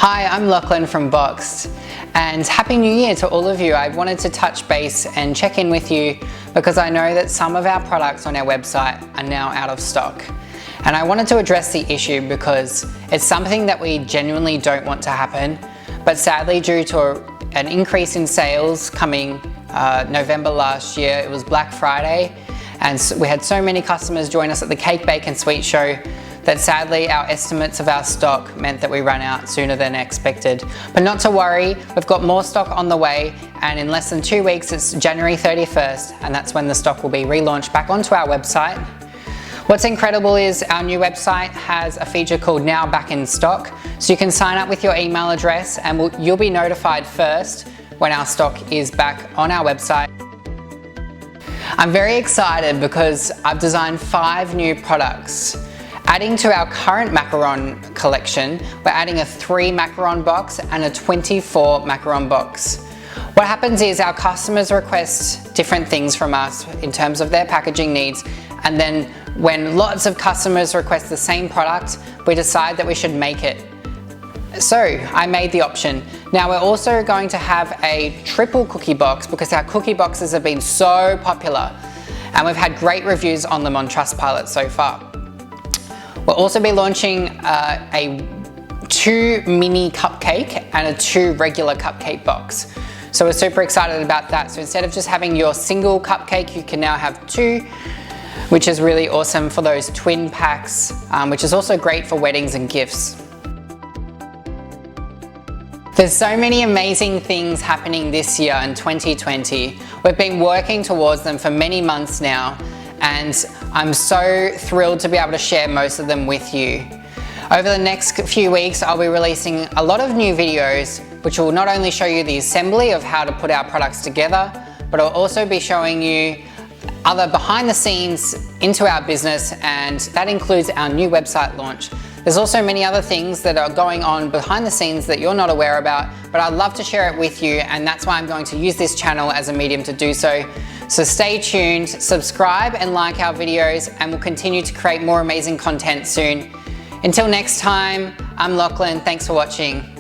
Hi, I'm Lachlan from Boxed, and Happy New Year to all of you. I wanted to touch base and check in with you because I know that some of our products on our website are now out of stock. And I wanted to address the issue because it's something that we genuinely don't want to happen, but sadly due to an increase in sales coming November last year, it was Black Friday, and we had so many customers join us at the Cake, Bake and Sweet show that sadly our estimates of our stock meant that we ran out sooner than expected. But not to worry, we've got more stock on the way, and in less than 2 weeks it's January 31st, and that's when the stock will be relaunched back onto our website. What's incredible is our new website has a feature called Now Back in Stock, so you can sign up with your email address and you'll be notified first when our stock is back on our website. I'm very excited because I've designed 5 new products. Adding to our current macaron collection, we're adding a 3 macaron box and a 24 macaron box. What happens is our customers request different things from us in terms of their packaging needs, and then when lots of customers request the same product, we decide that we should make it. So I made the option. Now we're also going to have a triple cookie box because our cookie boxes have been so popular and we've had great reviews on them on Trustpilot so far. We'll also be launching a 2 mini cupcake and a 2 regular cupcake box. So we're super excited about that. So instead of just having your single cupcake, you can now have 2, which is really awesome for those twin packs, which is also great for weddings and gifts. There's so many amazing things happening this year in 2020. We've been working towards them for many months now, and I'm so thrilled to be able to share most of them with you. Over the next few weeks, I'll be releasing a lot of new videos which will not only show you the assembly of how to put our products together, but I'll also be showing you other behind the scenes into our business, and that includes our new website launch. There's also many other things that are going on behind the scenes that you're not aware about, but I'd love to share it with you, and that's why I'm going to use this channel as a medium to do so. So stay tuned, subscribe and like our videos, and we'll continue to create more amazing content soon. Until next time, I'm Lachlan, thanks for watching.